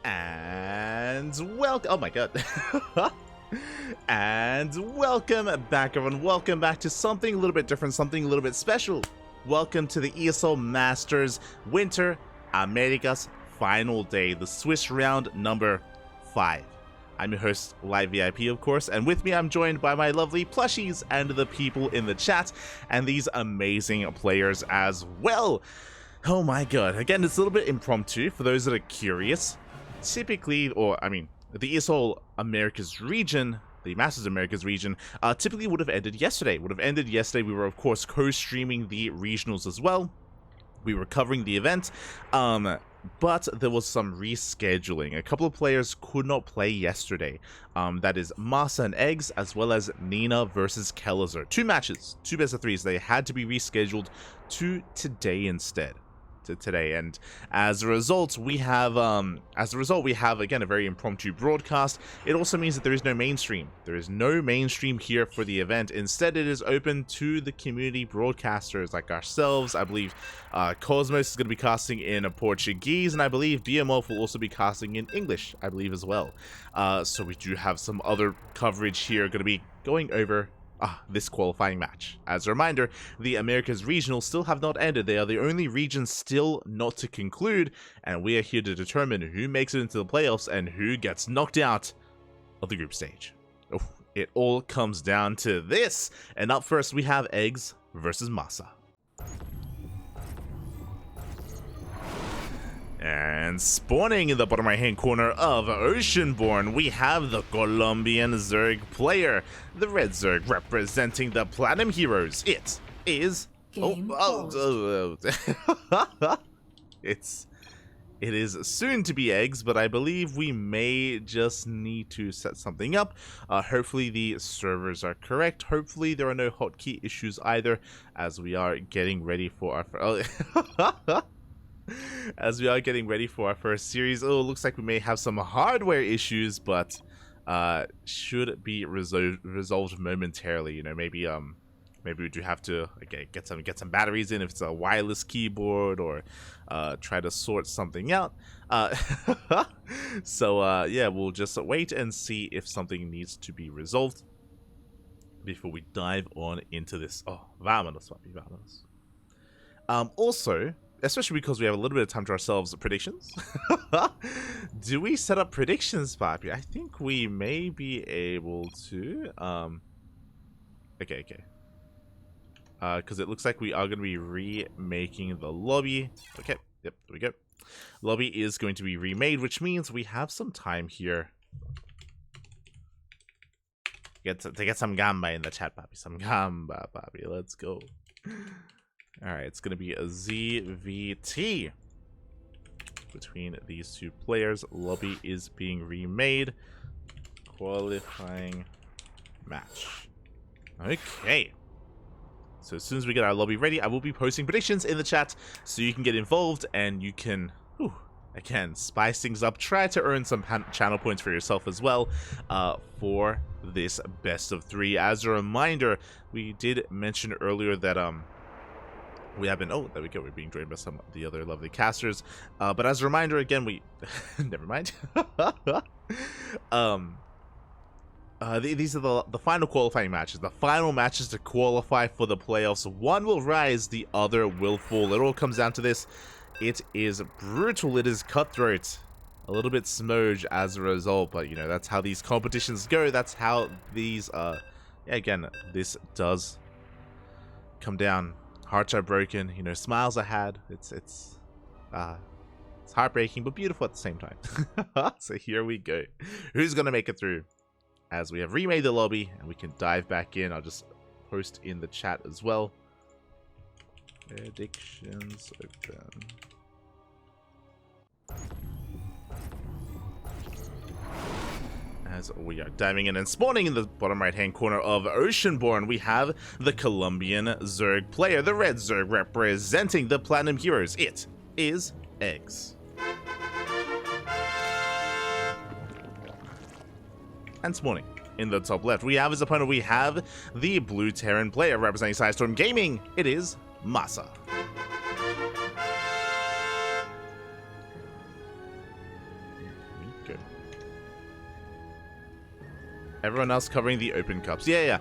And welcome. Oh my god. And welcome back, everyone. Welcome back to something a little bit different, something a little bit special. Welcome to the ESL Masters Winter Americas Final Day, the Swiss round number 5. I'm your host, Live VIP, of course, and with me I'm joined by my lovely plushies and the people in the chat, and these amazing players as well. Oh my god. Again, it's a little bit impromptu for those that are curious. Typically, the ESL Americas region, the Masters Americas region, typically would have ended yesterday. We were, of course, co-streaming the regionals as well. We were covering the event, but there was some rescheduling. A couple of players could not play yesterday. That is MaSa and eGGz, as well as Nina versus Kellezer. 2 matches, 2 best of 3s. They had to be rescheduled to today instead. And as a result we have again a very impromptu broadcast. It also means that there is no mainstream. There is no mainstream here for the event. Instead, it is open to the community broadcasters like ourselves. I believe Cosmos is going to be casting in Portuguese, and I believe BMOF will also be casting in English, I believe, as well. So we do have some other coverage here going to be going over this qualifying match. As a reminder, the Americas regionals still have not ended. They are the only region still not to conclude, and we are here to determine who makes it into the playoffs and who gets knocked out of the group stage. Oh, it all comes down to this. And up first, we have eGGz versus MaSa. And spawning in the bottom right hand corner of Oceanborn, we have the Colombian Zerg player, the red Zerg representing the Platinum Heroes. It is it is soon to be eGGz, but I believe we may just need to set something up. Hopefully the servers are correct. Hopefully there are no hotkey issues either, as we are getting ready for our first series. Oh, it looks like we may have some hardware issues, but should be resolved momentarily. You know, maybe we do have to get some batteries in if it's a wireless keyboard, or try to sort something out. Yeah, we'll just wait and see if something needs to be resolved before we dive on into this. Oh, vámonos, papi, vámonos. Also, especially because we have a little bit of time to ourselves, predictions. Do we set up predictions, Papi? I think we may be able to. Okay. Because it looks like we are going to be remaking the lobby. Okay, yep, there we go. Lobby is going to be remade, which means we have some time here. To get some gamba in the chat, Papi. Some gamba, Papi. Let's go. Alright, it's going to be a ZVT between these 2 players. Lobby is being remade. Qualifying match. Okay. So as soon as we get our lobby ready, I will be posting predictions in the chat so you can get involved and you can, again, spice things up. Try to earn some channel points for yourself as well for this best of 3. As a reminder, we did mention earlier that we have been, there we go, we're being joined by some of the other lovely casters. But as a reminder, again, we, never mind. These are the final qualifying matches. The final matches to qualify for the playoffs. One will rise, the other will fall. It all comes down to this. It is brutal, it is cutthroat. A little bit smudge as a result, but you know, that's how these competitions go. That's how these, again, this does come down. Hearts are broken, you know, smiles are had. It's heartbreaking, but beautiful at the same time. So here we go. Who's gonna make it through? As we have remade the lobby, and we can dive back in. I'll just post in the chat as well. Predictions open. As we are diving in and spawning in the bottom right hand corner of Oceanborn, we have the Colombian Zerg player, the red Zerg representing the Platinum Heroes. It is eGGz. And spawning in the top left, we have his opponent. We have the blue Terran player representing Sidestorm Gaming. It is MaSa. Everyone else covering the open cups. Yeah.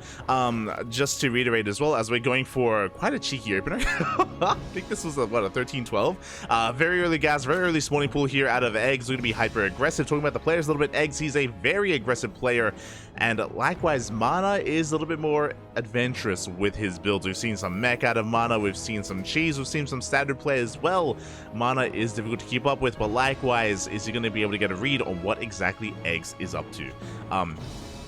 Just to reiterate as well, as we're going for quite a cheeky opener. I think this was a 13-12. Very early gas, very early spawning pool here out of eGGz. Going to be hyper aggressive. Talking about the players a little bit, eGGz, he's a very aggressive player, and likewise Mana is a little bit more adventurous with his builds. We've seen some mech out of Mana, we've seen some cheese, we've seen some standard play as well. Mana is difficult to keep up with, but likewise, is he going to be able to get a read on what exactly eGGz is up to?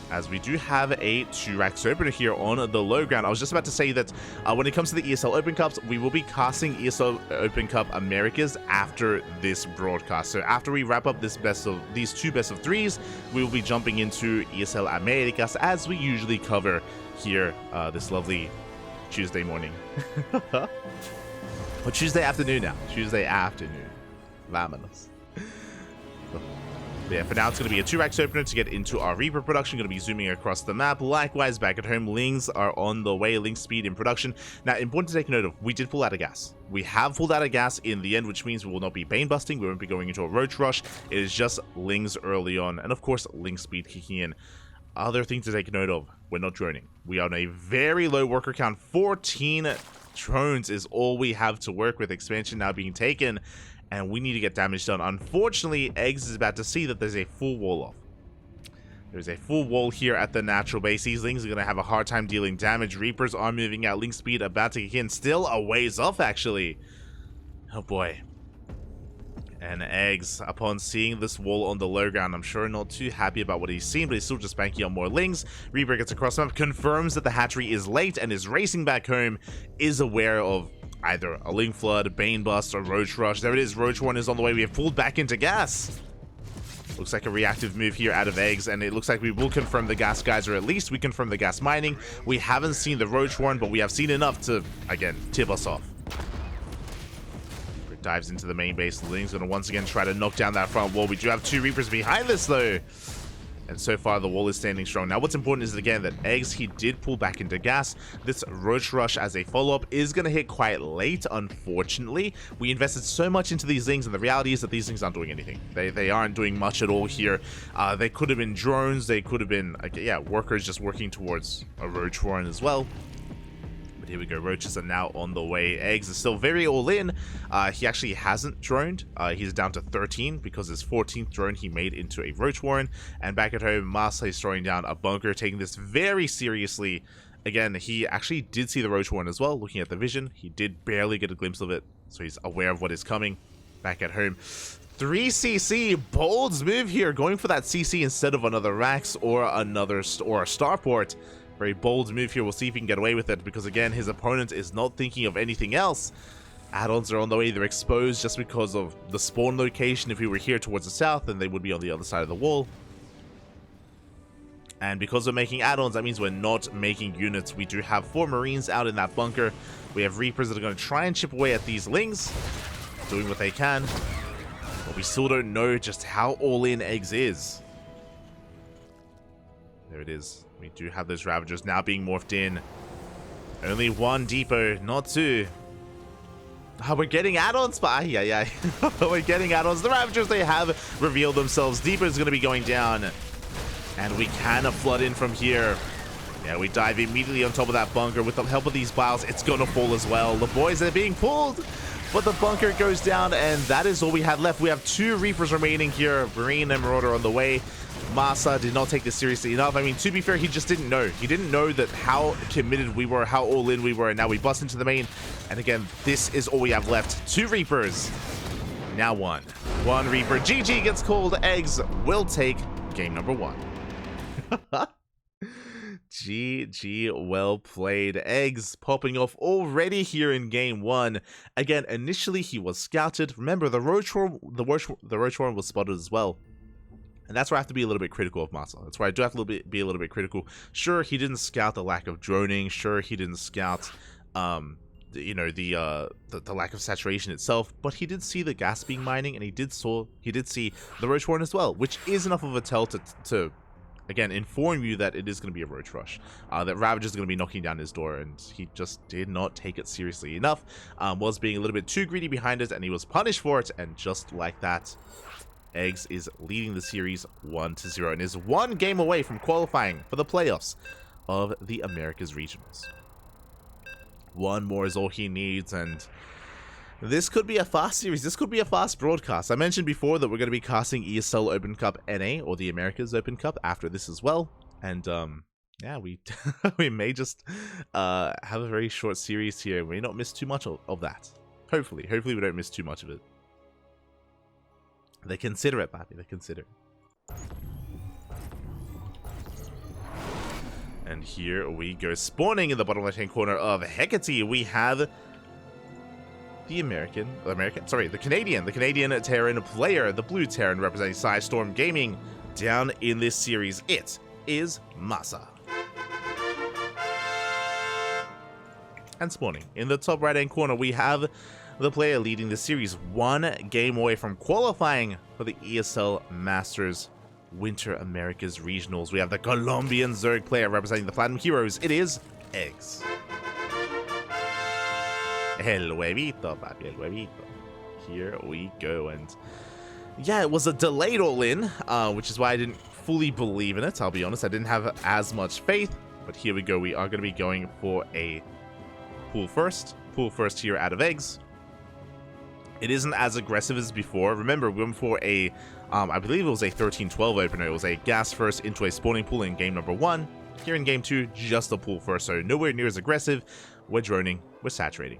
As we do have a 2-Rax opener here on the low ground. I was just about to say that when it comes to the ESL Open Cups, we will be casting ESL Open Cup Americas after this broadcast. So after we wrap up these two best of threes, we will be jumping into ESL Americas as we usually cover here this lovely Tuesday morning. Or Tuesday afternoon now. Tuesday afternoon. Vamonos. Yeah, for now it's going to be a 2-Rax opener to get into our Reaper production. Going to be zooming across the map. Likewise, back at home, Lings are on the way. Ling speed in production. Now, important to take note of, we did pull out of gas. We have pulled out of gas in the end, which means we will not be Bane busting. We won't be going into a Roach Rush. It is just Lings early on. And of course, Ling speed kicking in. Other things to take note of, we're not droning. We are on a very low worker count. 14 drones is all we have to work with. Expansion now being taken. And we need to get damage done. Unfortunately, eGGz is about to see that there's a full wall off. There's a full wall here at the natural base. These Lings are going to have a hard time dealing damage. Reapers are moving out. Ling speed about to kick in. Still a ways off, actually. Oh, boy. And eGGz, upon seeing this wall on the low ground, I'm sure not too happy about what he's seen, but he's still just banking on more Lings. Reaper gets across the map, confirms that the hatchery is late, and is racing back home, is aware of either a Ling Flood, Bane Bust, or Roach Rush. There it is, Roach 1 is on the way. We have pulled back into gas. Looks like a reactive move here out of eGGz, and it looks like we will confirm the gas guys, or at least we confirm the gas mining. We haven't seen the Roach 1, but we have seen enough to, again, tip us off. Dives into the main base. Ling's going to once again try to knock down that front wall. We do have 2 Reapers behind this, though. And so far, the wall is standing strong. Now, what's important is, again, that eGGz, he did pull back into gas. This Roach Rush as a follow-up is going to hit quite late, unfortunately. We invested so much into these things, and the reality is that these things aren't doing anything. They aren't doing much at all here. They could have been drones. They could have been, yeah, workers just working towards a Roach Warren as well. But here we go. Roaches are now on the way. eGGz is still very all in. He actually hasn't droned. He's down to 13 because his 14th drone he made into a Roach Warren. And back at home, MaSa is throwing down a bunker, taking this very seriously. Again, he actually did see the Roach Warren as well. Looking at the vision, he did barely get a glimpse of it, so he's aware of what is coming. Back at home, 3cc, bold move here, going for that CC instead of another Rax or a starport. Very bold move here. We'll see if he can get away with it, because again, his opponent is not thinking of anything else. Add-ons are on the way. They're exposed just because of the spawn location. If we were here towards the south, then they would be on the other side of the wall. And because we're making add-ons, that means we're not making units. We do have 4 Marines out in that bunker. We have Reapers that are going to try and chip away at these Lings, doing what they can. But we still don't know just how all-in eGGz is. There it is. We do have those Ravagers now being morphed in. Only 1 depot, not 2. We're getting add-ons, but yeah. We're getting add-ons. The Ravagers, they have revealed themselves. Depot is going to be going down. And we can flood in from here. Yeah, we dive immediately on top of that bunker. With the help of these biles, it's going to fall as well. The boys are being pulled, but the bunker goes down, and that is all we have left. We have 2 Reapers remaining here. Marine and Marauder on the way. MaSa did not take this seriously enough. I mean, to be fair, he just didn't know. He didn't know that how committed we were, how all in we were, and now we bust into the main. And again, this is all we have left. 2 Reapers. Now 1. 1 Reaper. GG gets called. eGGz will take game number 1. GG, well played. eGGz popping off already here in game 1. Again, initially he was scouted. Remember, the Roach Warren was spotted as well. And that's where I have to be a little bit critical of MaSa. That's where I do have to be a little bit critical. Sure, he didn't scout the lack of droning. Sure, he didn't scout, the lack of saturation itself. But he did see the gas being mining, and he did see the Roach Warren as well, which is enough of a tell to again inform you that it is going to be a Roach Rush. That Ravager is going to be knocking down his door, and he just did not take it seriously enough. Was being a little bit too greedy behind it, and he was punished for it. And just like that, eGGz is leading the series 1-0 and is one game away from qualifying for the playoffs of the Americas Regionals. One more is all he needs, and this could be a fast series. This could be a fast broadcast. I mentioned before that we're going to be casting ESL Open Cup NA, or the Americas Open Cup, after this as well. And, yeah, we we may just have a very short series here. We may not miss too much of that. Hopefully we don't miss too much of it. They consider it, Papi. They consider it. And here we go. Spawning in the bottom left-hand corner of Hecate, we have the the Canadian Terran player, the blue Terran representing Storm Gaming. Down in this series, it is MaSa. And spawning in the top right-hand corner, we have the player leading the series, one game away from qualifying for the ESL Masters Winter Americas Regionals. We have the Colombian Zerg player representing the Platinum Heroes. It is eGGz. El huevito, papi, el huevito. Here we go, and yeah, it was a delayed all-in, which is why I didn't fully believe in it. I'll be honest, I didn't have as much faith, but here we go. We are going to be going for a pool first here out of eGGz. It isn't as aggressive as before. Remember, we went for a, I believe it was a 13-12 opener. It was a gas first into a spawning pool in game number 1. Here in game 2, just a pool first, so nowhere near as aggressive. We're droning, we're saturating.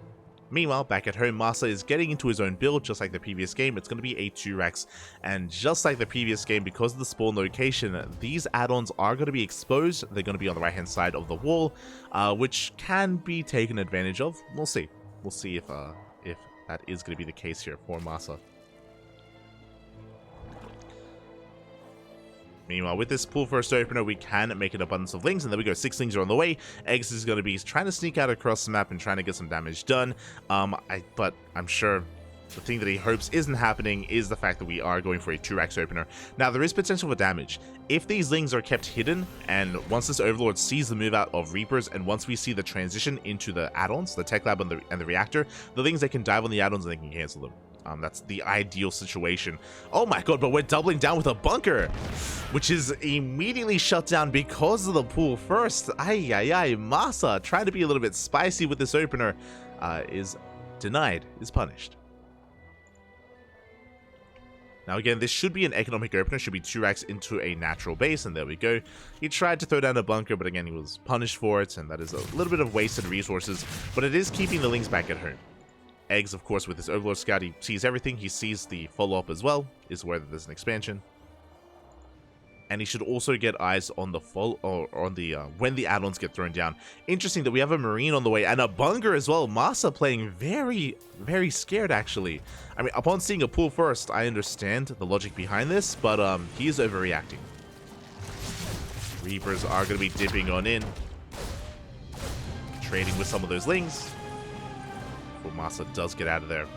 Meanwhile, back at home, MaSa is getting into his own build, just like the previous game. It's going to be a 2-Rex, and just like the previous game, because of the spawn location, these add-ons are going to be exposed. They're going to be on the right-hand side of the wall, which can be taken advantage of. We'll see. We'll see if that is going to be the case here for MaSa. Meanwhile, with this pool first opener, we can make an abundance of lings, and there we go. 6 lings are on the way. eGGz is going to be trying to sneak out across the map and trying to get some damage done. But I'm sure the thing that he hopes isn't happening is the fact that we are going for a 2-Rex opener. Now, there is potential for damage. If these lings are kept hidden, and once this Overlord sees the move out of Reapers, and once we see the transition into the add-ons, the Tech Lab and the Reactor, the lings, they can dive on the add-ons and they can cancel them. That's the ideal situation. Oh my god, but we're doubling down with a bunker, which is immediately shut down because of the pool first. MaSa trying to be a little bit spicy with this opener is denied, is punished. Now again, this should be an economic opener, should be 2-Rex into a natural base, and there we go. He tried to throw down a bunker, but again, he was punished for it, and that is a little bit of wasted resources, but it is keeping the lings back at home. eGGz, of course, with his Overlord Scout, he sees everything. He sees the follow-up as well, is where there's an expansion. And he should also get eyes on the when the add-ons get thrown down. Interesting that we have a Marine on the way and a bunker as well. MaSa playing very, very scared, actually. I mean, upon seeing a pool first, I understand the logic behind this, but he is overreacting. Reapers are going to be dipping on in, trading with some of those lings. MaSa does get out of there.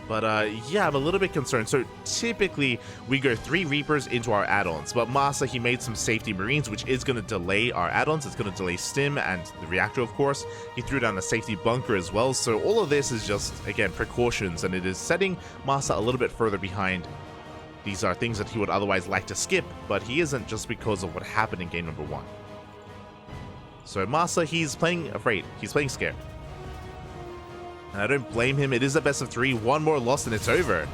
But yeah, I'm a little bit concerned. So typically we go 3 Reapers into our add-ons, but MaSa, he made some safety Marines, which is going to delay our add-ons. It's going to delay Stim and the Reactor, of course. He threw down a safety bunker as well. So all of this is just, again, precautions, and it is setting MaSa a little bit further behind. These are things that he would otherwise like to skip, but he isn't, just because of what happened in game number 1. So MaSa, he's playing afraid. He's playing scared. And I don't blame him. It is a best of 3. One more loss and it's over.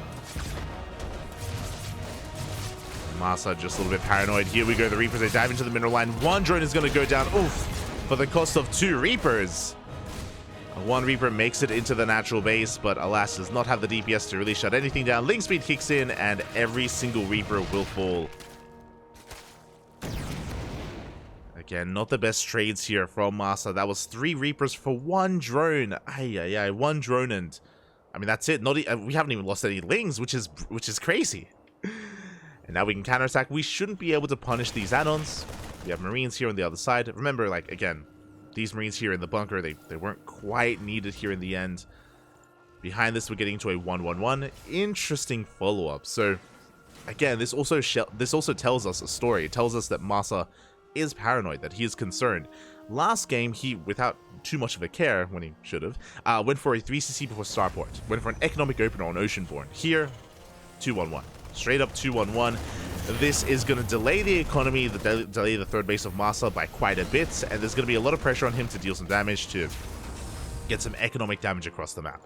MaSa just a little bit paranoid. Here we go. The Reapers, they dive into the mineral line. One drone is going to go down. Oof. For the cost of 2 Reapers. One Reaper makes it into the natural base, but alas, does not have the DPS to really shut anything down. Link speed kicks in, and every single Reaper will fall. Again, not the best trades here from MaSa. That was 3 Reapers for 1 drone. One drone, and I mean that's it. We haven't even lost any lings, which is crazy. And now we can counterattack. We shouldn't be able to punish these add-ons. We have Marines here on the other side. Remember, like again, these Marines here in the bunker, they weren't quite needed here in the end. Behind this, we're getting into a 1-1-1. Interesting follow-up. So again, this also tells us a story. It tells us that MaSa is paranoid, that he is concerned. Last game, he, without too much of a care, when he should have, went for a 3cc before starport. Went for an economic opener on Oceanborn. Here, 2-1-1. Straight up 2-1-1. This is going to delay the economy, delay the third base of MaSa by quite a bit, and there's going to be a lot of pressure on him to deal some damage, to get some economic damage across the map.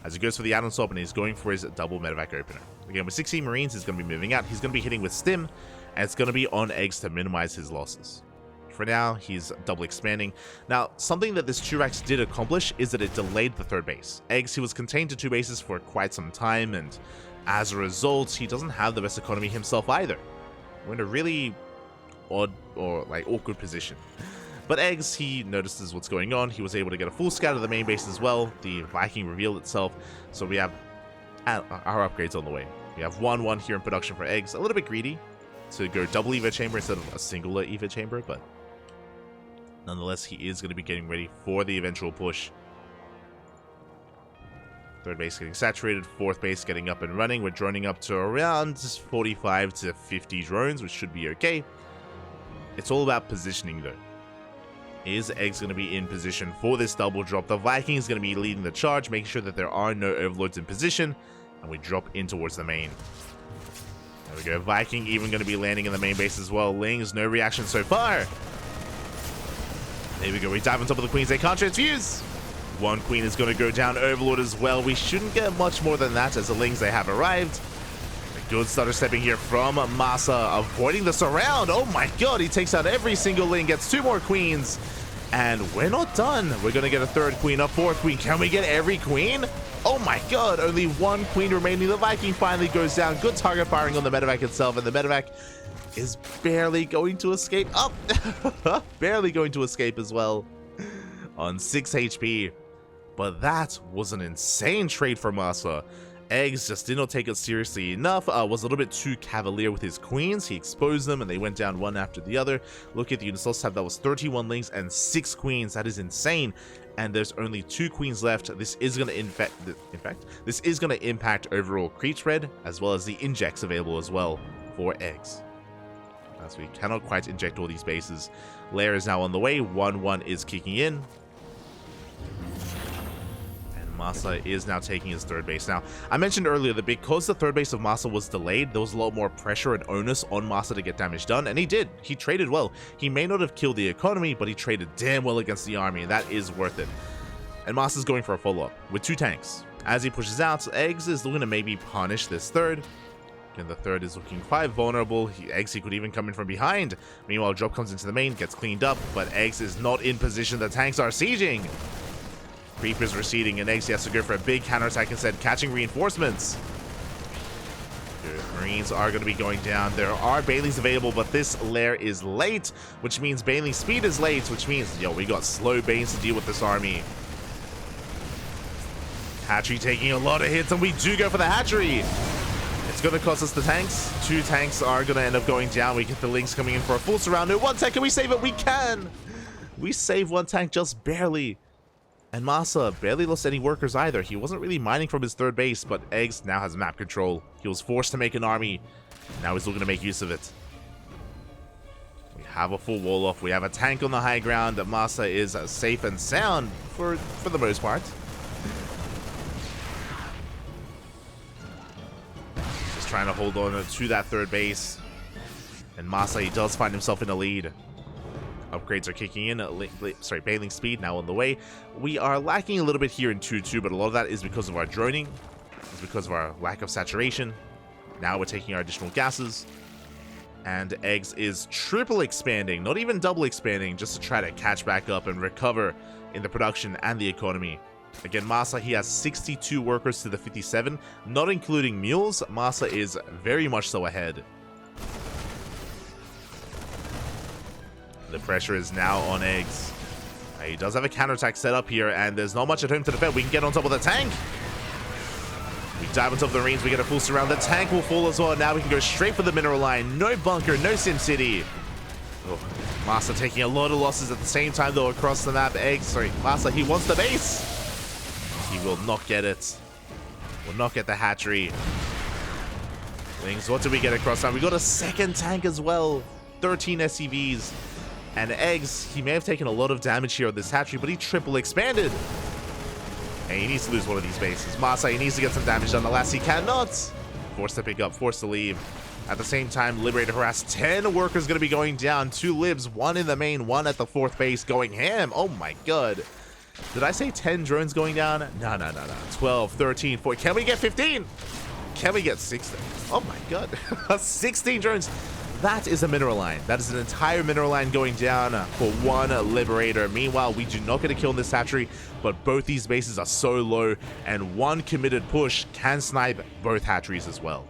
As he goes for the add-on swap, and he's going for his double medevac opener. Again, with 16 Marines, he's going to be moving out. He's going to be hitting with Stim, and it's going to be on eggs to minimize his losses. For now, he's double expanding. Now, something that this 2-Rax did accomplish is that it delayed the third base. Eggs, he was contained to 2 bases for quite some time, and as a result, he doesn't have the best economy himself either. We're in a really odd or awkward position. But eggs, he notices what's going on. He was able to get a full scout of the main base as well. The Viking revealed itself, so we have our upgrades on the way. We have 1-1 here in production for eggs. A little bit greedy to go double EVA chamber instead of a single EVA chamber, but nonetheless, he is going to be getting ready for the eventual push. Third base getting saturated, fourth base getting up and running. We're droning up to around 45 to 50 drones, which should be okay. It's all about positioning though. Is eggs going to be in position for this double drop? The Viking is going to be leading the charge, making sure that there are no overloads in position, and we drop in towards the main. There we go. Viking even going to be landing in the main base as well. Lings, no reaction so far. There we go. We dive on top of the queens. They can't transfuse. One queen is going to go down. Overlord as well. We shouldn't get much more than that as the Lings, they have arrived. A good stutter stepping here from MaSa, avoiding the surround. Oh my god, he takes out every single Ling, gets 2 more queens. And we're not done. We're going to get a third queen, a fourth queen. Can we get every queen? Oh my god, only 1 queen remaining. The Viking finally goes down. Good target firing on the medevac itself, and the medevac is barely going to escape. Up, barely going to escape as well on 6 HP. But that was an insane trade for MaSa. Eggs just did not take it seriously enough, was a little bit too cavalier with his queens. He exposed them and they went down one after the other. Look at the Unisource tab, that was 31 Lings and 6 queens. That is insane. And there's only 2 queens left. This is going to this is going to impact overall creep spread, as well as the injects available as well for eggs, as we cannot quite inject all these bases. Lair is now on the way. 1-1 is kicking in. MaSa is now taking his third base. Now, I mentioned earlier that because the third base of MaSa was delayed, there was a lot more pressure and onus on MaSa to get damage done, and he did. He traded well. He may not have killed the economy, but he traded damn well against the army, and that is worth it. And MaSa's going for a follow-up with 2 tanks. As he pushes out, Eggs is looking to maybe punish this third. Again, the third is looking quite vulnerable. Eggs, he could even come in from behind. Meanwhile, drop comes into the main, gets cleaned up, but Eggs is not in position. The tanks are sieging. Creep is receding, and Eggs has to go for a big counterattack instead, catching reinforcements. Good. Marines are going to be going down. There are Baileys available, but this lair is late, which means Bailey speed is late, which means, yo, we got slow Banes to deal with this army. Hatchery taking a lot of hits, and we do go for the hatchery. It's going to cost us the tanks. 2 tanks are going to end up going down. We get the Lings coming in for a full surround. No, 1 tank, can we save it? We can! We save 1 tank just barely. And MaSa barely lost any workers either. He wasn't really mining from his third base, but Eggs now has map control. He was forced to make an army. Now he's looking to make use of it. We have a full wall off. We have a tank on the high ground. MaSa is safe and sound for the most part. Just trying to hold on to that third base. And MaSa, he does find himself in a lead. Upgrades are kicking in. Bailing speed now on the way. We are lacking a little bit here in 2-2, but a lot of that is because of our droning. It's because of our lack of saturation. Now we're taking our additional gases. And Eggs is triple expanding, not even double expanding, just to try to catch back up and recover in the production and the economy. Again, MaSa, he has 62 workers to the 57, not including mules. MaSa is very much so ahead. The pressure is now on Eggs. He does have a counterattack set up here, and there's not much at home to defend. We can get on top of the tank. We dive on top of the Marines. We get a full surround. The tank will fall as well. Now we can go straight for the mineral line. No bunker, no Sim City. Oh, MaSa taking a lot of losses at the same time, though, across the map. MaSa, he wants the base. He will not get it. Will not get the hatchery. Lings, what did we get across now? We got a second tank as well. 13 SCVs. And Eggs, he may have taken a lot of damage here on this hatchery, but he triple expanded. And he needs to lose one of these bases. MaSa, he needs to get some damage done. Alas, he cannot. forced to pick up, forced to leave. At the same time, Liberator harassed. 10 workers going to be going down. 2 libs, 1 in the main, 1 at the 4th base, going ham. Oh my god. Did I say 10 drones going down? No. 12, 13, 14. Can we get 15? Can we get 16? Oh my god. 16 drones. That is a mineral line. That is an entire mineral line going down for 1 Liberator. Meanwhile, we do not get a kill in this hatchery, but both these bases are so low, and 1 committed push can snipe both hatcheries as well.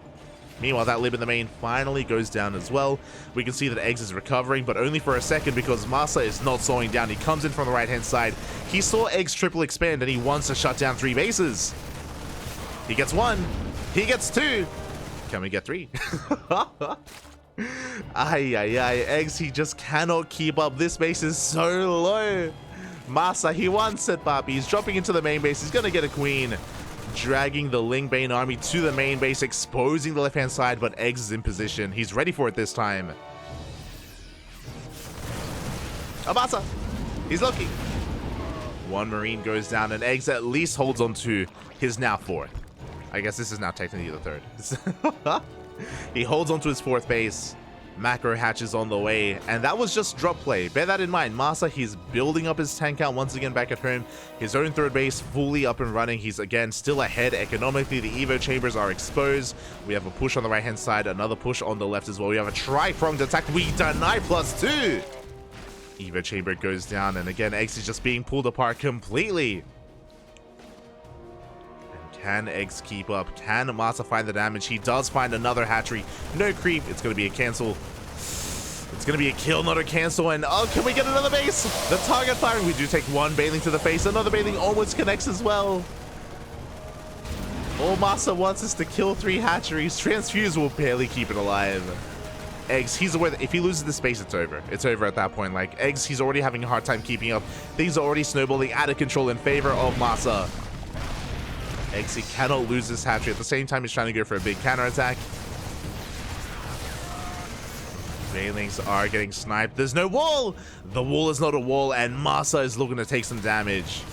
Meanwhile, that lib in the main finally goes down as well. We can see that eGGz is recovering, but only for a second because MaSa is not slowing down. He comes in from the right-hand side. He saw eGGz triple expand, and he wants to shut down 3 bases. He gets 1. He gets 2. Can we get 3? eGGz, he just cannot keep up. This base is so low. MaSa, he wants it, Papi. He's dropping into the main base. He's going to get a queen. Dragging the Lingbane army to the main base, exposing the left-hand side, but eGGz is in position. He's ready for it this time. MaSa, he's lucky. 1 Marine goes down, and eGGz at least holds on to his now 4th. I guess this is now technically the 3rd. He holds on to his 4th base. Macro hatches on the way, and that was just drop play. Bear that in mind. MaSa, he's building up his tank count once again back at home. His own 3rd base fully up and running. He's again still ahead economically. The Evo chambers are exposed. We have a push on the right hand side, another push on the left as well. We have a tri-pronged attack. We deny +2. Evo chamber goes down, and again eGGz is just being pulled apart completely. Can eGGz keep up? Can MaSa find the damage? He does find another hatchery. No creep. It's going to be a cancel. It's going to be a kill, not a cancel. And oh, can we get another base? The target firing. We do take 1 bathing to the face. Another bathing almost connects as well. All MaSa wants is to kill 3 hatcheries. Transfuse will barely keep it alive. eGGz, he's aware that if he loses the space, it's over. It's over at that point. Like, eGGz, he's already having a hard time keeping up. Things are already snowballing out of control in favor of MaSa. eGGz, he cannot lose this hatchery. At the same time, he's trying to go for a big counterattack. Banelings are getting sniped. There's no wall! The wall is not a wall, and MaSa is looking to take some damage.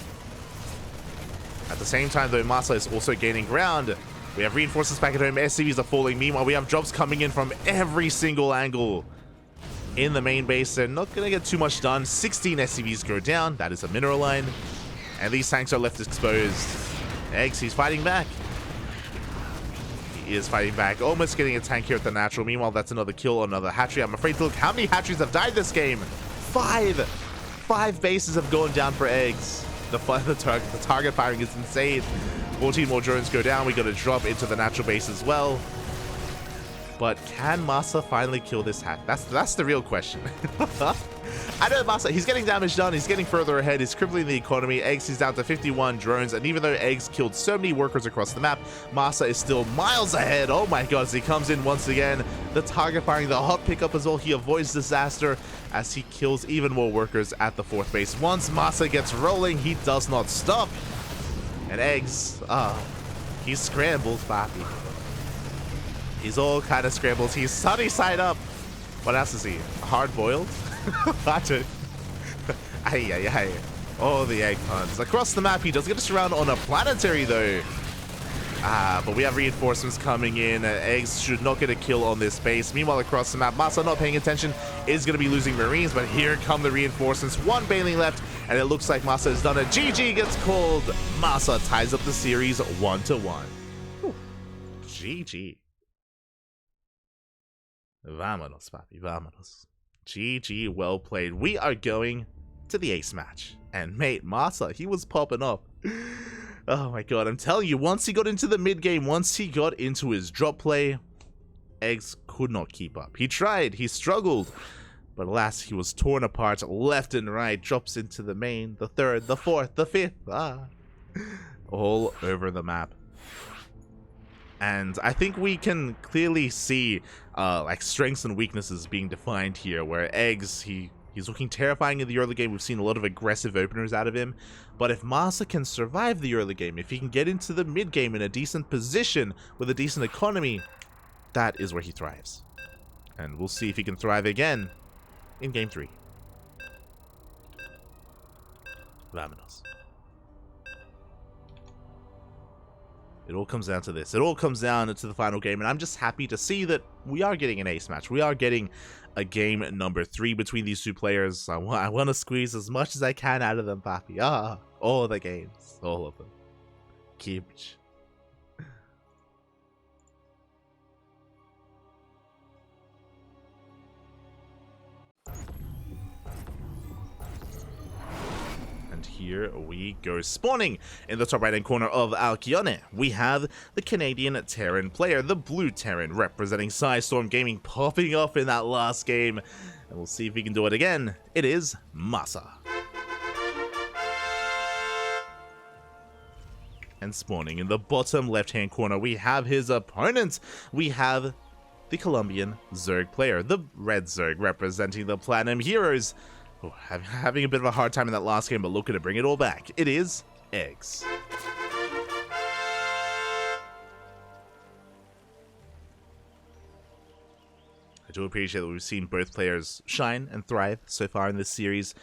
At the same time, though, MaSa is also gaining ground. We have reinforcements back at home. SCVs are falling. Meanwhile, we have drops coming in from every single angle. In the main base, they're not going to get too much done. 16 SCVs go down. That is a mineral line. And these tanks are left exposed. eGGz, he's fighting back. He is fighting back, almost getting a tank here at the natural. Meanwhile, that's another kill on another hatchery. I'm afraid to look how many hatcheries have died this game. 5! 5 bases have gone down for eGGz. The target firing is insane. 14 more drones go down. We got to drop into the natural base as well. But can MaSa finally kill this hat? That's the real question. I know MaSa, he's getting damage done. He's getting further ahead. He's crippling the economy. eGGz is down to 51 drones. And even though eGGz killed so many workers across the map, MaSa is still miles ahead. Oh my god, as he comes in once again. The target firing, the hot pickup as well. He avoids disaster as he kills even more workers at the 4th base. Once MaSa gets rolling, he does not stop. And eGGz, he's scrambled, Papi. He's all kind of scrambles. He's sunny side up. What else is he? Hard-boiled? Ay. Oh, the egg puns. Across the map, he does get us around on a planetary, though. But we have reinforcements coming in. eGGz should not get a kill on this base. Meanwhile, across the map, MaSa not paying attention is going to be losing Marines, but here come the reinforcements. 1 Baneling left, and it looks like MaSa has done it. GG gets called. MaSa ties up the series 1-1. GG. Vámonos, papi, vámonos. GG, well played. We are going to the ace match. And mate, MaSa, he was popping up. Oh my god, I'm telling you, once he got into the mid game, once he got into his drop play, eGGz could not keep up. He tried, he struggled, but alas, he was torn apart left and right. Drops into the main, the 3rd, the 4th, the 5th, all over the map. And I think we can clearly see like strengths and weaknesses being defined here, where eGGz, he's looking terrifying in the early game. We've seen a lot of aggressive openers out of him. But if MaSa can survive the early game, if he can get into the mid game in a decent position with a decent economy, that is where he thrives. And we'll see if he can thrive again in game 3. Vámonos. It all comes down to this. It all comes down to the final game, and I'm just happy to see that we are getting an ace match. We are getting a game number 3 between these two players. I want to squeeze as much as I can out of them, papi. All the games. All of them. Huge. And here we go. Spawning in the top right hand corner of Alcyone, we have the Canadian Terran player, the blue Terran, representing Storm Gaming, popping off in that last game. And we'll see if he can do it again. It is MaSa. And spawning in the bottom left hand corner, we have his opponent. We have the Colombian Zerg player, the red Zerg, representing the Platinum Heroes. Oh, having a bit of a hard time in that last game, but looking to bring it all back. It is eGGz. I do appreciate that we've seen both players shine and thrive so far in this series,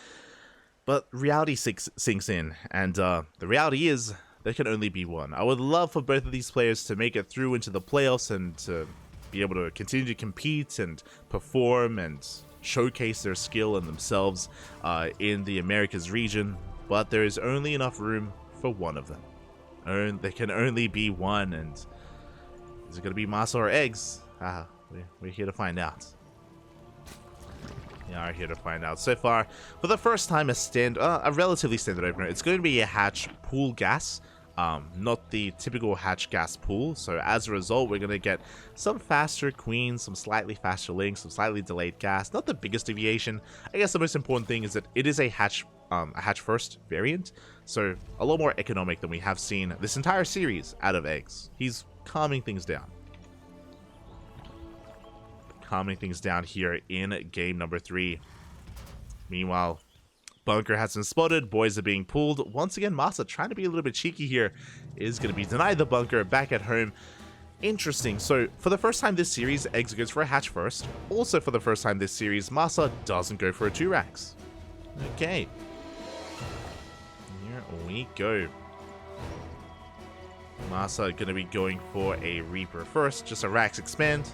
but reality sinks in, and the reality is there can only be one. I would love for both of these players to make it through into the playoffs and to be able to continue to compete and perform and showcase their skill and themselves in the Americas region, but there is only enough room for one of them. There can only be one, and is it going to be MaSa or eGGz? We're here to find out. We are here to find out. So far, for the first time, a relatively standard opener. It's going to be a hatch pool gas. Not the typical hatch gas pool, so as a result we're going to get some faster queens, some slightly faster links, some slightly delayed gas. Not the biggest deviation. I guess the most important thing is that it is a hatch first variant, so a lot more economic than we have seen this entire series out of eGGz. He's calming things down. Calming things down here in game number 3. Meanwhile, bunker has been spotted, boys are being pulled. Once again, MaSa trying to be a little bit cheeky here, is going to be denied the bunker back at home. Interesting. So for the first time this series, eGGz goes for a hatch first. Also for the first time this series, MaSa doesn't go for a 2-rax. Okay. Here we go. MaSa going to be going for a Reaper first, just a Rax expand.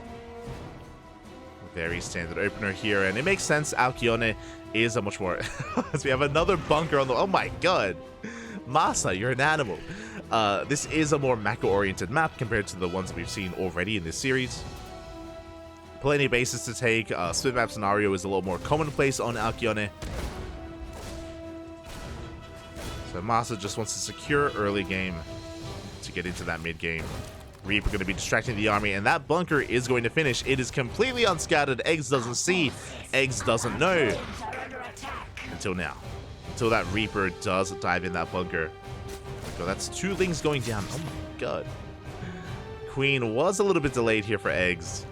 Very standard opener here, and it makes sense. Alcyone is a much more... so we have another bunker on the... Oh my god! MaSa, you're an animal. This is a more macro-oriented map compared to the ones we've seen already in this series. Plenty of bases to take. Split map scenario is a little more commonplace on Alcyone. So MaSa just wants to secure early game to get into that mid game. Reaper going to be distracting the army, and that bunker is going to finish. It is completely unscattered. eGGz doesn't see. eGGz doesn't know. Until now. Until that Reaper does dive in that bunker. So that's 2 lings going down. Oh my god. Queen was a little bit delayed here for eGGz.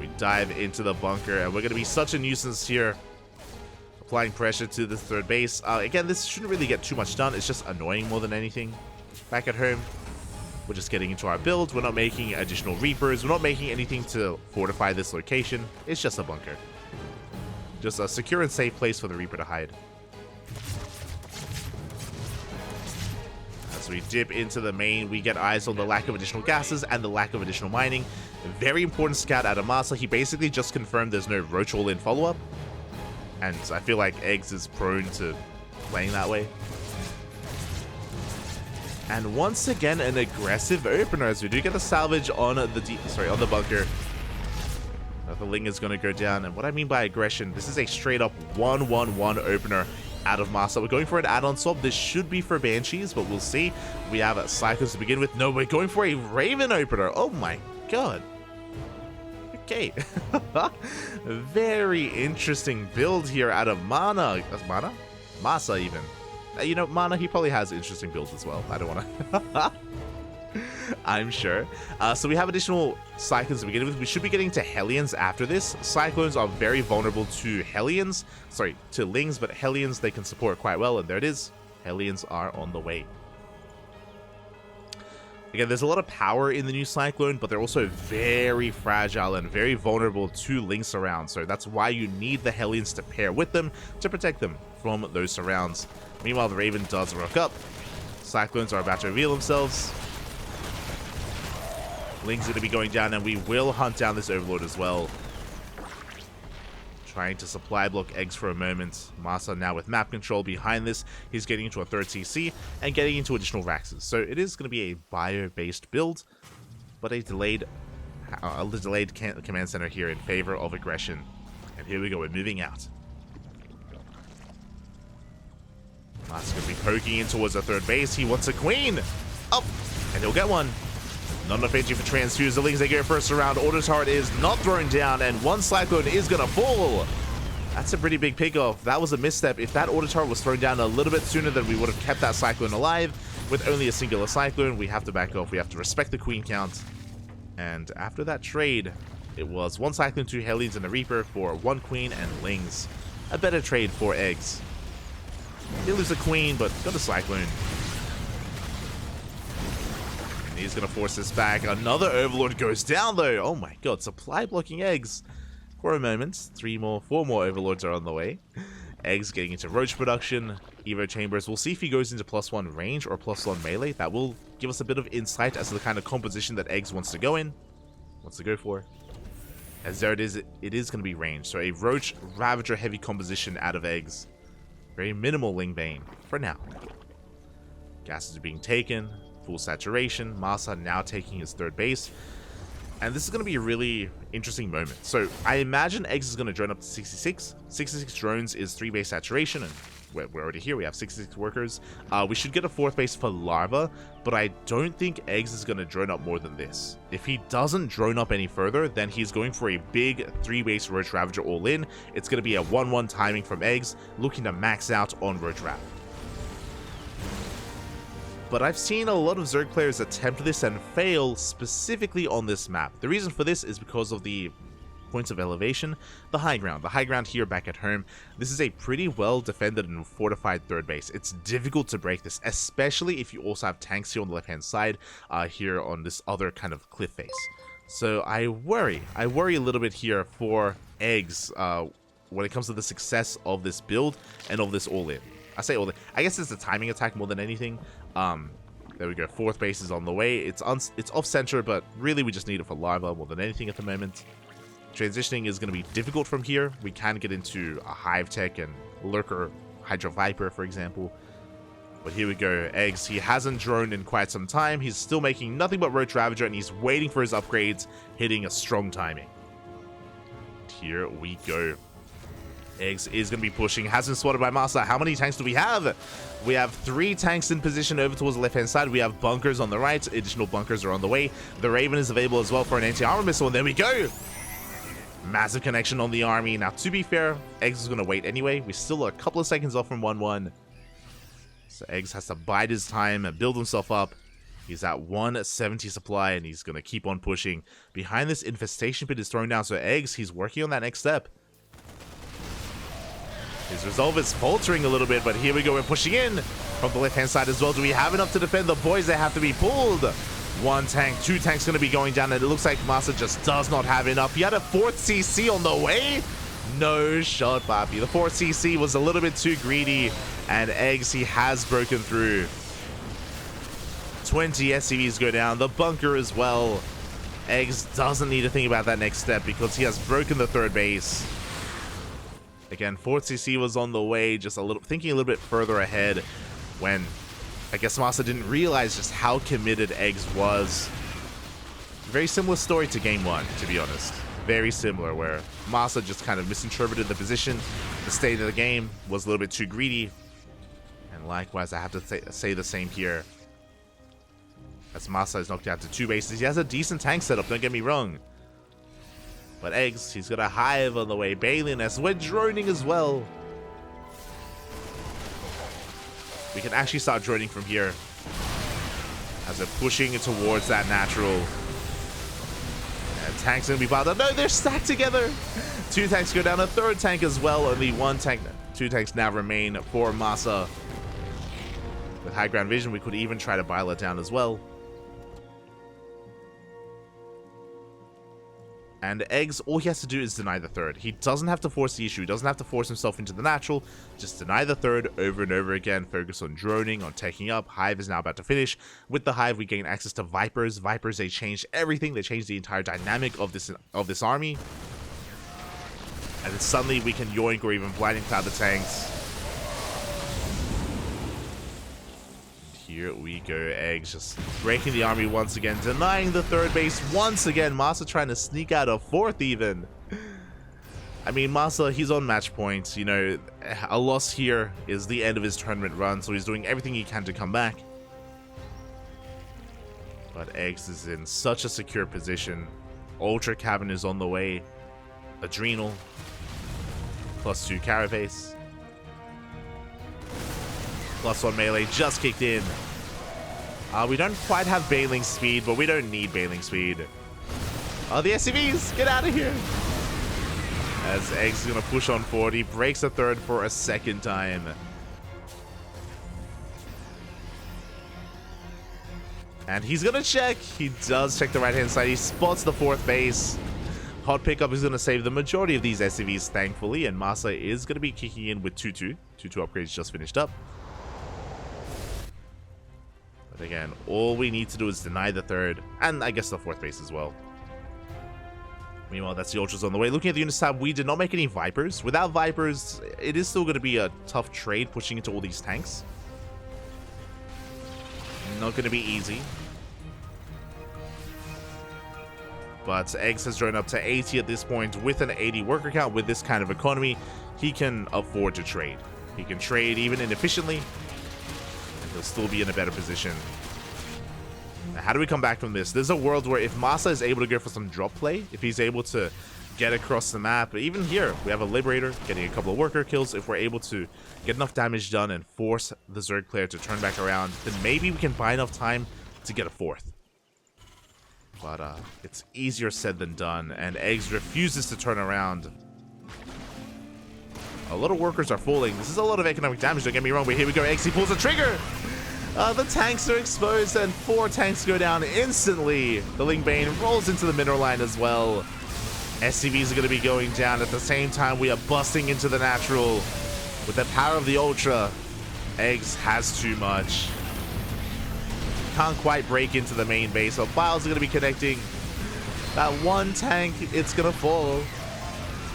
We dive into the bunker, and we're going to be such a nuisance here. Applying pressure to the third base. Again, this shouldn't really get too much done. It's just annoying more than anything. Back at home, we're just getting into our build. We're not making additional Reapers. We're not making anything to fortify this location. It's just a bunker. Just a secure and safe place for the Reaper to hide. As we dip into the main, we get eyes on the lack of additional gases and the lack of additional mining. A very important scout out of MaSa. He basically just confirmed there's no roach all in follow-up. And I feel like eGGz is prone to playing that way. And once again, an aggressive opener, as we do get a salvage on the bunker. The Ling is going to go down, and what I mean by aggression, this is a straight up 1-1-1 opener out of MaSa. We're going for an add-on swap. This should be for Banshees, but we'll see. We have Cycles to begin with. No, we're going for a Raven opener. Oh my god. Okay. Very interesting build here out of MaSa even. You know, Mana, he probably has interesting builds as well. I don't want to... I'm sure. So we have additional Cyclones to begin with. We should be getting to Hellions after this. Cyclones are very vulnerable to Hellions. Sorry, to Lings, but Hellions they can support quite well. And there it is. Hellions are on the way. Again, there's a lot of power in the new Cyclone, but they're also very fragile and very vulnerable to Lings around. So that's why you need the Hellions to pair with them to protect them from those surrounds. Meanwhile, the Raven does rock up. Cyclones are about to reveal themselves. Ling's going to be going down, and we will hunt down this Overlord as well. Trying to supply block eggs for a moment. MaSa now with map control behind this. He's getting into a third CC and getting into additional Raxes. So it is going to be a bio-based build, but a delayed command center here in favor of aggression. And here we go, we're moving out. MaSa's going to be poking in towards the third base. He wants a queen. Up, and he'll get one. Not enough energy for transfuse. The Lings, they go first around. Auto turret is not thrown down, and one Cyclone is going to fall. That's a pretty big pick-off. That was a misstep. If that auto turret was thrown down a little bit sooner, then we would have kept that Cyclone alive. With only a singular Cyclone, we have to back off. We have to respect the queen count. And after that trade, it was 1 Cyclone, 2 Hellions, and a Reaper for 1 queen and Lings. A better trade for eggs. They lose a queen, but got a Cyclone. He's going to force this back. Another Overlord goes down, though. Oh my god, supply blocking eggs. For a moment, 4 more Overlords are on the way. Eggs getting into Roach production. Evo Chambers. We'll see if he goes into +1 range or +1 melee. That will give us a bit of insight as to the kind of composition that Eggs wants to go for. As there it is going to be range. So a Roach Ravager heavy composition out of Eggs. Very minimal Ling Bane for now. Gases are being taken. Full saturation. MaSa now taking his third base. And this is going to be a really interesting moment. So I imagine Eggs is going to drone up to 66. 66 drones is 3 base saturation, and we're already here. We have 66 workers. We should get a 4th base for Larva, but I don't think Eggs is going to drone up more than this. If he doesn't drone up any further, then he's going for a big 3 base Roach Ravager all in. It's going to be a 1-1 timing from Eggs, looking to max out on Roach Rav. But I've seen a lot of Zerg players attempt this and fail specifically on this map. The reason for this is because of the points of elevation, the high ground. The high ground here back at home, this is a pretty well defended and fortified third base. It's difficult to break this, especially if you also have tanks here on the left hand side, here on this other kind of cliff face. So I worry a little bit here for Eggs when it comes to the success of this build and of this all-in. I say all-in, I guess it's a timing attack more than anything. There we go, 4th base is on the way. It's off center, but really we just need it for Larva more than anything at the moment. Transitioning is going to be difficult from here. We can get into a Hive Tech and Lurker Hydra Viper, for example. But here we go, Eggs. He hasn't droned in quite some time. He's still making nothing but Roach Ravager, and he's waiting for his upgrades, hitting a strong timing. Here we go. Eggs is going to be pushing. Has been spotted by MaSa. How many tanks do we have? We have 3 tanks in position over towards the left-hand side. We have bunkers on the right. Additional bunkers are on the way. The Raven is available as well for an anti-armor missile. And there we go. Massive connection on the army. Now, to be fair, Eggs is going to wait anyway. We're still a couple of seconds off from 1-1. So Eggs has to bide his time and build himself up. He's at 170 supply, and he's going to keep on pushing. Behind this infestation pit is thrown down. So Eggs, he's working on that next step. His resolve is faltering a little bit, but here we go. We're pushing in from the left-hand side as well. Do we have enough to defend the boys? They have to be pulled. 1 tank, 2 tanks going to be going down, and it looks like MaSa just does not have enough. He had a 4th CC on the way. No shot, Papi. The 4th CC was a little bit too greedy, and Eggs, he has broken through. 20 SCVs go down. The bunker as well. Eggs doesn't need to think about that next step because he has broken the 3rd base. Again, 4th CC was on the way, just thinking a little bit further ahead when I guess MaSa didn't realize just how committed Eggs was. Very similar story to game 1, to be honest. Very similar, where MaSa just kind of misinterpreted the position. The state of the game was a little bit too greedy. And likewise, I have to say the same here. As MaSa is knocked out to 2 bases. He has a decent tank setup, don't get me wrong. But Eggs, he's got a Hive on the way. Balin as we're droning as well. We can actually start droning from here. As they're pushing towards that natural. And tanks gonna be piled up. No, they're stacked together. 2 tanks go down, a 3rd tank as well. Only 1 tank, 2 tanks now remain for MaSa. With high ground vision, we could even try to bile it down as well. And eGGz, all he has to do is deny the third. He doesn't have to force the issue. He doesn't have to force himself into the natural. Just deny the third over and over again. Focus on droning, on taking up. Hive is now about to finish. With the Hive, we gain access to Vipers. Vipers, they changed everything. They changed the entire dynamic of this army. And then suddenly we can yoink or even blinding cloud the tanks. Here we go, eGGz just breaking the army once again, denying the third base once again. MaSa trying to sneak out a fourth even. I mean, MaSa, he's on match points. You know, a loss here is the end of his tournament run, so he's doing everything he can to come back. But eGGz is in such a secure position. Ultra Cavern is on the way. Adrenal. +2 Carapace. +1 melee just kicked in. We don't quite have bailing speed, but we don't need bailing speed. The SCVs, get out of here! As eGGz is going to push on forward, he breaks the third for a second time. And he's going to check. He does check the right-hand side. He spots the fourth base. Hot pickup is going to save the majority of these SCVs, thankfully, and MaSa is going to be kicking in with 2-2. 2-2 upgrades just finished up. But again, all we need to do is deny the third, and I guess the fourth base as well. Meanwhile, that's the Ultras on the way. Looking at the units tab, we did not make any Vipers. Without Vipers, it is still going to be a tough trade pushing into all these tanks. Not going to be easy. But eGGz has grown up to 80 at this point. With an 80 worker count, with this kind of economy, he can afford to trade. He can trade even inefficiently, and he'll still be in a better position. Now, how do we come back from this? There's a world where if MaSa is able to go for some drop play, if he's able to get across the map, even here, we have a Liberator getting a couple of worker kills. If we're able to get enough damage done and force the Zerg player to turn back around, then maybe we can buy enough time to get a fourth. But it's easier said than done, and eGGz refuses to turn around. A lot of workers are falling. This is a lot of economic damage, don't get me wrong, but here we go. eGGz, he pulls the trigger! The tanks are exposed, and 4 tanks go down instantly. The Lingbane rolls into the mineral line as well. SCVs are going to be going down. At the same time, we are busting into the natural. With the power of the Ultra, eGGz has too much. Can't quite break into the main base, so files are going to be connecting. That one tank, it's going to fall.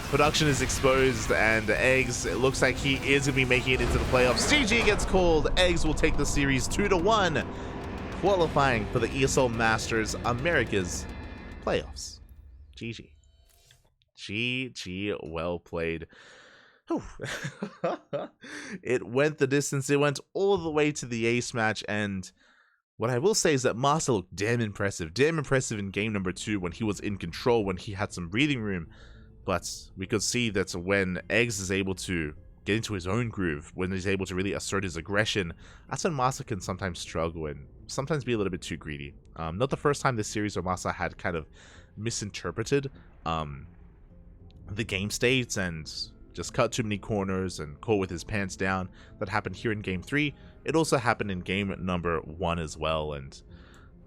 Production is exposed, and eGGz, it looks like he is going to be making it into the playoffs. GG gets called. eGGz will take the series 2-1, qualifying for the ESL Masters Americas playoffs. GG. GG, well played. It went the distance. It went all the way to the ace match, and what I will say is that MaSa looked damn impressive in game number 2 when he was in control, when he had some breathing room. But we could see that when eGGz is able to get into his own groove, when he's able to really assert his aggression, that's when MaSa can sometimes struggle and sometimes be a little bit too greedy. Not the first time this series where MaSa had kind of misinterpreted the game states and just cut too many corners and caught with his pants down. That happened here in game 3. It also happened in game number 1 as well, and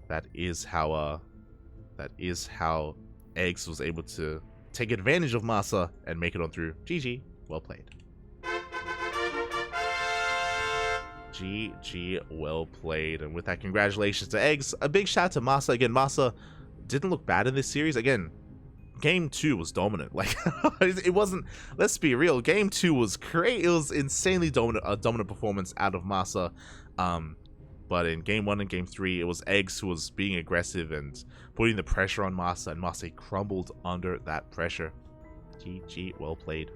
that is how eGGz was able to take advantage of MaSa and make it on through. GG, well played. GG, well played. And with that, congratulations to eGGz. A big shout out to MaSa. Again, MaSa didn't look bad in this series. Again, game 2 was dominant. Like, it wasn't, let's be real, game 2 was great. It was insanely dominant, a dominant performance out of MaSa. But in game 1 and game 3, it was eGGz who was being aggressive and putting the pressure on MaSa, and MaSa crumbled under that pressure. GG, well played.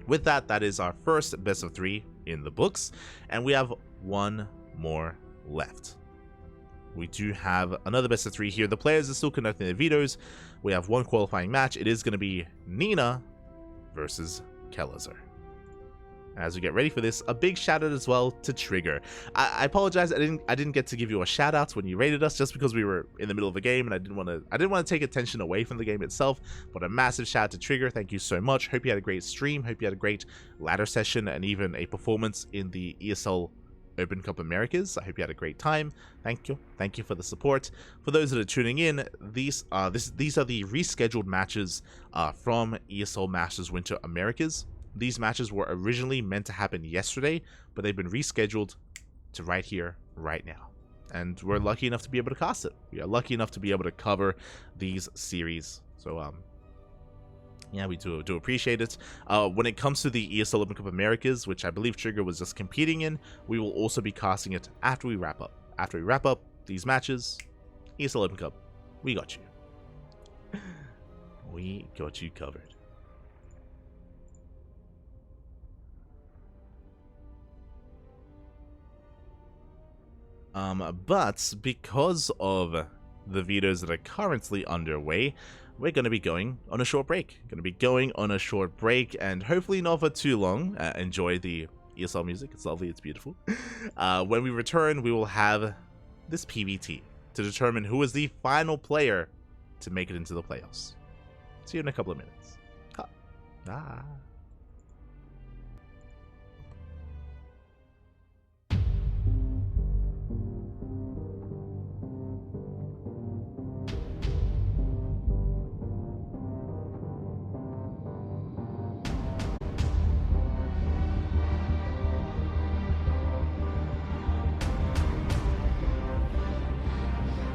With that, that is our first best of 3 in the books, and we have one more left. We do have another best of 3 here. The players are still conducting their vetoes. We have one qualifying match. It is going to be Nina versus Kelazar. As we get ready for this, a big shout out as well to Trigger. I apologize, I didn't get to give you a shout out when you rated us, just because we were in the middle of a game and I didn't want to take attention away from the game itself. But a massive shout out to Trigger. Thank you so much. Hope you had a great stream. Hope you had a great ladder session and even a performance in the ESL Open Cup Americas. I hope you had a great time. Thank you for the support. For those that are tuning in, these are the rescheduled matches from ESL Masters Winter Americas. These matches were originally meant to happen yesterday, but they've been rescheduled to right here, right now. And we're lucky enough to be able to cast it. We are lucky enough to be able to cover these series. So, yeah, we do appreciate it. When it comes to the ESL Open Cup Americas, which I believe Trigger was just competing in, we will also be casting it after we wrap up. After we wrap up these matches, ESL Open Cup, we got you. We got you covered. But because of the videos that are currently underway, we're going to be going on a short break. And hopefully not for too long. Enjoy the ESL music. It's lovely. It's beautiful. When we return, we will have this PVT to determine who is the final player to make it into the playoffs. See you in a couple of minutes.